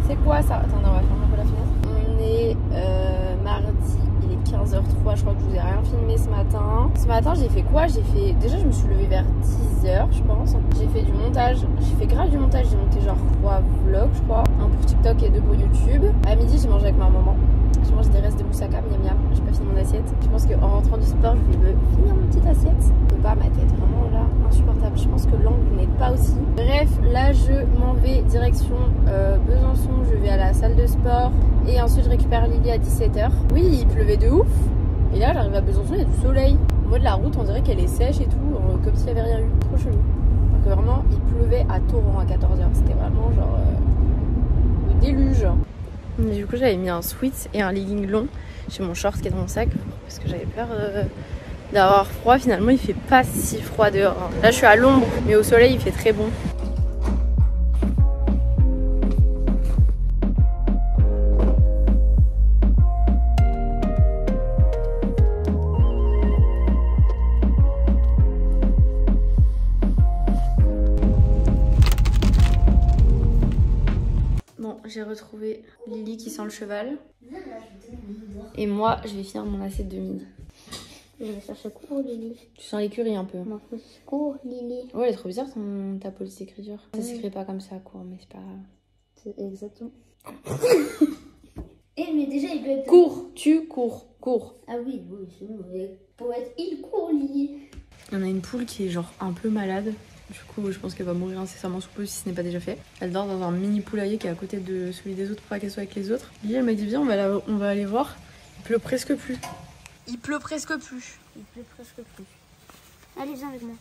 C'est quoi ça? Attends, on va fermer un peu la fenêtre. On est mardi, il est 15h03, je crois que je vous ai rien filmé ce matin. Ce matin, j'ai fait quoi? Déjà, je me suis levée vers 10h, je pense. J'ai fait du montage, j'ai fait grave du montage, j'ai monté genre 3 vlogs, je crois. Un pour TikTok et 2 pour YouTube. À midi, j'ai mangé avec ma maman. Je mange des restes de moussaka, miam miam. J'ai pas fini mon assiette. Je pense qu'en rentrant du sport, je vais finir mon petite assiette. Je peux pas, ma tête, vraiment là, insupportable. Je pense que l'angle n'est pas aussi. Bref, là, je m'en vais direction Besançon. Je vais à la salle de sport. Et ensuite, je récupère Lily à 17h. Oui, il pleuvait de ouf. Et là, j'arrive à Besançon, il y a du soleil. En mode, la route, on dirait qu'elle est sèche et tout, comme s'il n'y avait rien eu. Trop chelou. Donc, vraiment, il pleuvait à torrent à 14h. C'était vraiment genre le déluge. Mais du coup, j'avais mis un sweat et un legging long chez mon short qui est dans mon sac parce que j'avais peur d'avoir froid. Finalement, il fait pas si froid dehors. Là, je suis à l'ombre, mais au soleil, il fait très bon. Bon, j'ai retrouvé Lily qui sent le cheval. Et moi, je vais finir mon assiette de midi. Je vais chercher cours, Lily. Tu sens l'écurie un peu. Ma fausse cours, Lily. Ouais, elle est trop bizarre ta police d'écriture. Ça s'écrit pas comme ça, cours, mais c'est pas grave. C'est exactement. Eh, mais déjà, il peut être. Cours, tu cours, cours. Ah oui, c'est bon. Poète, il court, Lily. Il y en a une poule qui est genre un peu malade. Du coup, je pense qu'elle va mourir incessamment sous peu si ce n'est pas déjà fait. Elle dort dans un mini poulailler qui est à côté de celui des autres pour pas qu'elle soit avec les autres. Lily, elle m'a dit viens, on va aller voir. Il pleut presque plus. Il pleut presque plus. Il pleut presque plus. Allez, viens avec moi.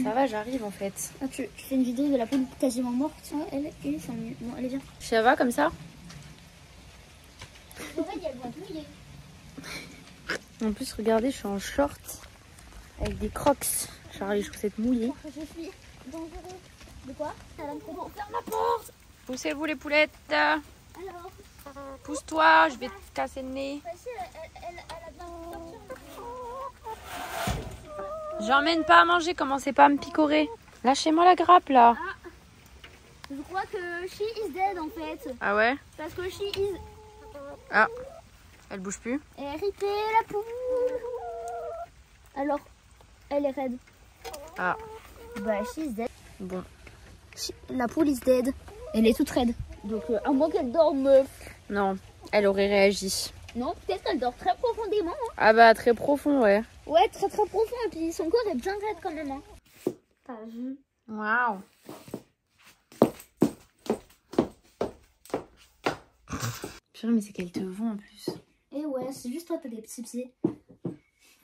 Ça va, j'arrive en fait. Ah, tu fais une vidéo de la poule quasiment morte. Ah, elle est 5 minutes. Bon, allez, viens. Ça va comme ça? En fait, il y a le ventre mouillé. En plus, regardez, je suis en short avec des crocs. Genre les chaussettes mouillées. Je suis dangereuse. De quoi? Ferme la porte. Poussez-vous les poulettes. Alors, Pousse-toi, je vais te casser le nez. voici, elle a bien sorti. J'emmène pas à manger, commencez pas à me picorer. Lâchez-moi la grappe là. Ah, je crois que she is dead en fait. Ah ouais? Parce que she is. Ah, elle bouge plus. RIP la poule. Alors, elle est raide. Ah, Bah, she is dead. bon. La poule is dead. Elle est toute raide. Donc, à moins qu'elle dorme. Non, elle aurait réagi. Non, peut-être qu'elle dort très profondément. Hein. Ah bah très profond, ouais. Ouais, très très profond. Et puis son corps est bien raide quand même. Hein. T'as vu? Waouh. Purée, mais c'est qu'elle te vend en plus. Et ouais, c'est juste toi, t'as des petits pieds.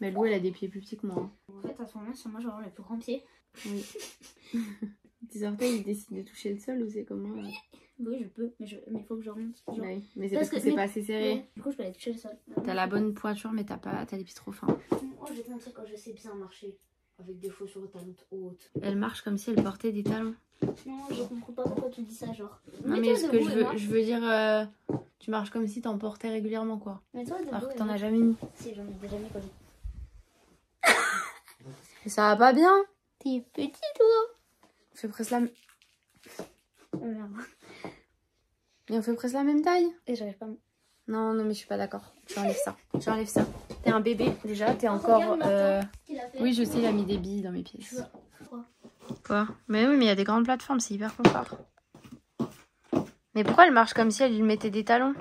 Mais Lou, elle a des pieds plus petits que moi. En fait, à ce moment, sur moi, j'aurai les plus grands pieds. Oui. Tes orteils, ils décident de toucher le sol ou c'est comment? Oui, je peux, mais il faut que je remonte. Genre. Oui, mais c'est parce que c'est pas assez serré. Ouais, du coup, je peux aller toucher le sol. T'as la bonne poiture, mais t'as les pieds trop fins. Oh, je vais te mentir quand je sais bien marcher. Avec des chaussures aux talons hautes. Elle marche comme si elle portait des talons. Non, je comprends pas pourquoi tu dis ça, genre. Non, mais ce que je veux dire, tu marches comme si t'en portais régulièrement, quoi. Mais toi, Alors que t'en as jamais mis. Si, j'en ai déjà mis quand Et ça va pas bien. T'es petit, toi. On fait presque la... Oh merde. Et on fait presque la même taille. Et j'arrive pas à... Non, non, mais je suis pas d'accord. J'enlève ça. J'enlève ça. T'es un bébé, déjà. T'es encore... Oui, je sais, il a mis des billes dans mes pieds. Quoi? Mais oui, mais il y a des grandes plateformes, c'est hyper confort. Mais pourquoi elle marche comme si elle lui mettait des talons?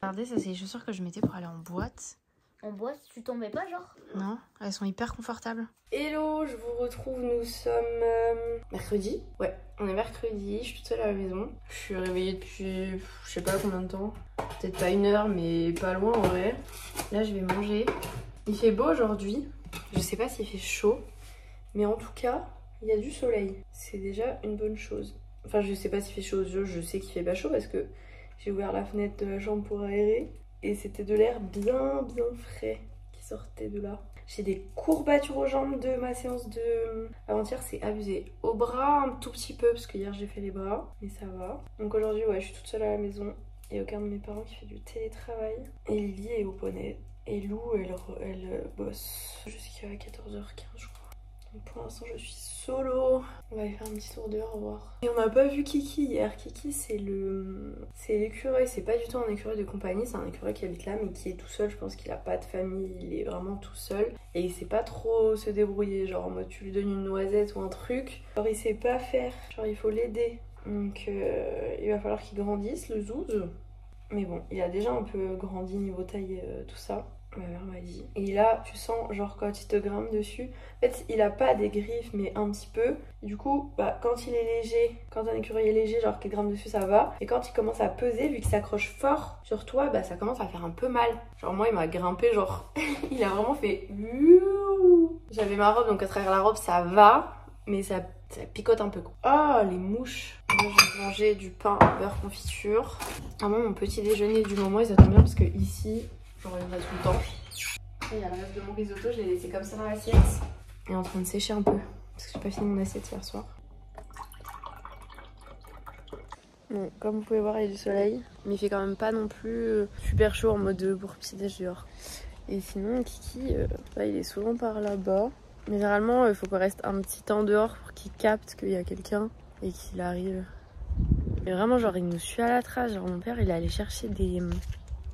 Regardez, ça c'est les chaussures que je mettais pour aller en boîte. En boîte, tu tombais pas, genre? Non, elles sont hyper confortables. Hello, je vous retrouve, nous sommes mercredi. Ouais, on est mercredi, je suis toute seule à la maison. Je suis réveillée depuis je sais pas combien de temps. Peut-être pas 1 heure, mais pas loin en vrai. Là, je vais manger. Il fait beau aujourd'hui. Je sais pas s'il fait chaud, mais en tout cas, il y a du soleil. C'est déjà une bonne chose. Enfin, je sais pas s'il fait chaud, je sais qu'il fait pas chaud parce que j'ai ouvert la fenêtre de la chambre pour aérer. Et c'était de l'air bien frais qui sortait de là. J'ai des courbatures aux jambes de ma séance de avant-hier, c'est abusé. Au bras un tout petit peu parce que hier j'ai fait les bras, mais ça va. Donc aujourd'hui ouais, je suis toute seule à la maison. Il y a aucun de mes parents qui fait du télétravail. Et Lily est au poney. Et Lou elle bosse jusqu'à 14h15 je crois. Pour l'instant je suis solo. On va aller faire un petit tour dehors voir. Et on n'a pas vu Kiki hier. Kiki c'est l'écureuil, c'est pas du tout un écureuil de compagnie, c'est un écureuil qui habite là mais qui est tout seul. Je pense qu'il a pas de famille, il est vraiment tout seul. Et il sait pas trop se débrouiller, genre en mode tu lui donnes une noisette ou un truc. Alors il sait pas faire, genre il faut l'aider. Donc il va falloir qu'il grandisse le zouz. Mais bon, il a déjà un peu grandi niveau taille, tout ça. Ma mère m'a dit. Et là, tu sens, genre, quand il te grimpe dessus, en fait, il a pas des griffes, mais un petit peu. Et du coup, bah, quand il est léger, quand un écureuil est léger, genre, qu'il grimpe dessus, ça va. Et quand il commence à peser, vu qu'il s'accroche fort sur toi, bah, ça commence à faire un peu mal. Genre, moi, il m'a grimpé, genre, il a vraiment fait. J'avais ma robe, donc à travers la robe, ça va, mais ça picote un peu. Oh, les mouches. Moi, je vais manger du pain beurre confiture. Vraiment, mon petit déjeuner du moment, et ça tombe bien parce que ici, genre, il y en a tout le temps. Et il y a le reste de mon risotto, je l'ai laissé comme ça dans l'assiette. Il est en train de sécher un peu parce que j'ai pas fini mon assiette hier soir. Bon, comme vous pouvez voir, il y a du soleil, mais il fait quand même pas non plus super chaud en mode pour petit déj dehors. Et sinon, Kiki, là, il est souvent par là-bas. Mais généralement, il faut qu'on reste un petit temps dehors pour qu'il capte qu'il y a quelqu'un et qu'il arrive. Mais vraiment, genre, il nous suit à la trace. Genre, mon père, il est allé chercher des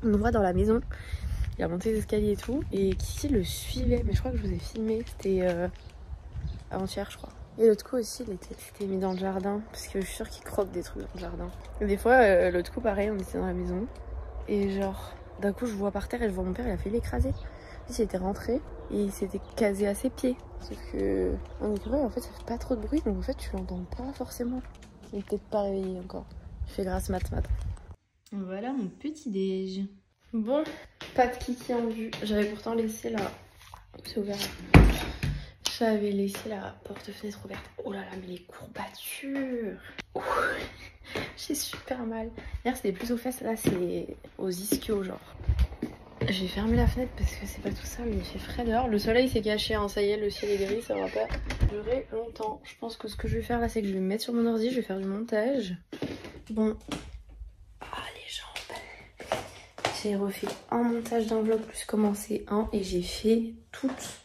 endroits dans la maison. Il a monté les escaliers et tout. Et Kiki le suivait. Mais je crois que je vous ai filmé. C'était avant-hier, je crois. Et l'autre coup aussi, il était mis dans le jardin. Parce que je suis sûre qu'il croque des trucs dans le jardin. Et des fois, l'autre coup, pareil, on était dans la maison. Et genre, d'un coup, je vois par terre et je vois mon père, il a fait l'écraser. Il était rentré et il s'était casé à ses pieds. Sauf que un écureuil, en fait, ça fait pas trop de bruit, donc en fait, tu l'entends pas forcément. Il est peut-être pas réveillé encore. Je fais grâce mat. Voilà mon petit déj. Bon, pas de Kiki en vue. J'avais pourtant laissé la... C'est ouvert. J'avais laissé la porte-fenêtre ouverte. Oh là là, mais les courbatures. J'ai super mal. Hier, c'était plus aux fesses, là, c'est aux ischios, genre. J'ai fermé la fenêtre parce que c'est pas tout ça, mais il fait frais dehors. Le soleil s'est caché, hein. Ça y est, le ciel est gris, ça va pas durer longtemps. Je pense que ce que je vais faire là, c'est que je vais me mettre sur mon ordi, je vais faire du montage. Bon. Ah, les jambes. J'ai refait un montage d'un vlog plus commencé un et j'ai fait toutes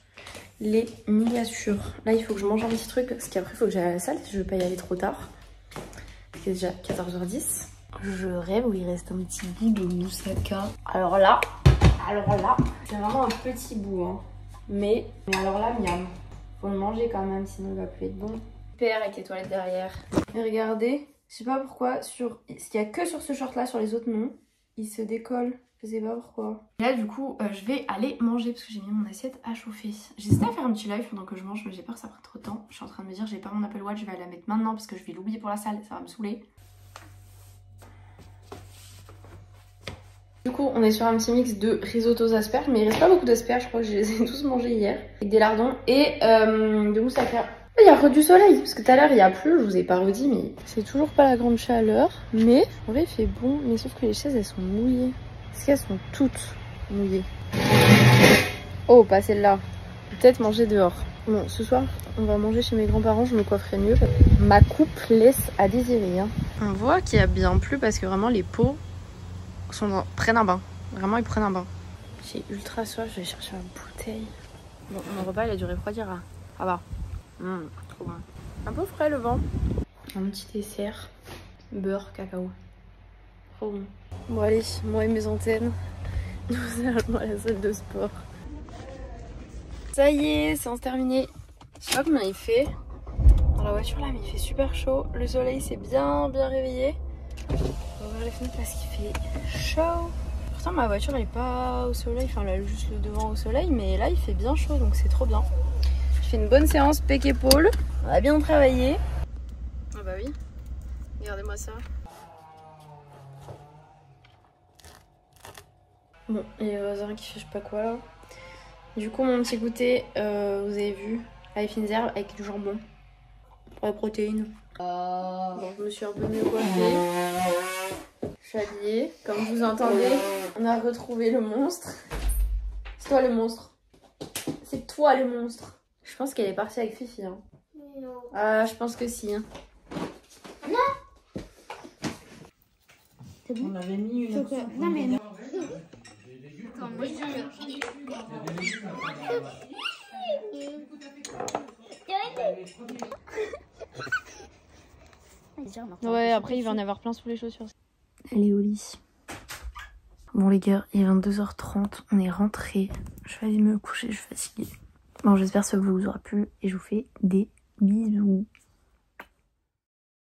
les miniatures. Là, il faut que je mange un petit truc parce qu'après, il faut que j'aille à la salle si je veux pas y aller trop tard. C'est déjà 14h10. Je rêve où il reste un petit bout de moussaka. Alors là, c'est vraiment un petit bout, hein. Mais alors là, miam. Faut le manger quand même, sinon il va plus être bon. Père avec les toilettes derrière. Et regardez, je sais pas pourquoi, il y a que sur ce short là, sur les autres non. Il se décolle, je sais pas pourquoi. Et là du coup, je vais aller manger parce que j'ai mis mon assiette à chauffer. J'hésitais à faire un petit live pendant que je mange, mais j'ai peur que ça prenne trop de temps. Je suis en train de me dire, j'ai pas mon Apple Watch, je vais aller la mettre maintenant parce que je vais l'oublier pour la salle, ça va me saouler. Du coup, on est sur un petit mix de risotto aux asperges, mais il reste pas beaucoup d'asperges, je crois que je les ai tous mangés hier. Avec des lardons et de moussaka. Il y a du soleil, parce que tout à l'heure il y a plu, je vous ai pas redit, mais c'est toujours pas la grande chaleur. Mais en vrai il fait bon, mais sauf que les chaises elles sont mouillées. Parce qu'elles sont toutes mouillées. Oh, pas celle-là. Peut-être manger dehors. Bon, ce soir on va manger chez mes grands-parents, je me coifferai mieux. Ma coupe laisse à désirer, hein. On voit qu'il y a bien plu parce que vraiment les pots prennent un bain. Vraiment, ils prennent un bain. J'ai ultra soif, je vais chercher ma bouteille. Bon, mon repas, il a dû refroidir là. Ah bah. Trop bon. Un peu frais le vent. Un petit dessert. Beurre, cacao. Trop bon. Bon, allez, moi et mes antennes. Nous allons à la salle de sport. Ça y est, séance terminée. Je sais pas combien il fait dans la voiture là, mais il fait super chaud. Le soleil s'est bien réveillé. On va ouvrir les fenêtres parce qu'il fait chaud. Pourtant ma voiture elle est pas au soleil, enfin elle a juste le devant au soleil, mais là il fait bien chaud donc c'est trop bien. Je fais une bonne séance pec épaule, on a bien travaillé. Ah bah oui, regardez-moi ça. Bon, il y a les voisins qui fait je sais pas quoi là. Du coup mon petit goûter, vous avez vu, Life in Zerbe avec du jambon pour la protéine. Bon, je me suis un peu mieux coiffée. Je suis habillée. Comme vous entendez, on a retrouvé le monstre. C'est toi le monstre. C'est toi le monstre. Je pense qu'elle est partie avec Fifi. Hein. Non. Ah, je pense que si. Hein. Non. On avait mis une. Non mais non. Attends, moi je Ouais, après il va en avoir plein sous les chaussures. Elle est au lit. Bon les gars, il est 22h30, on est rentrés. Je vais aller me coucher, je suis fatiguée. Bon, j'espère que ça vous aura plu et je vous fais des bisous.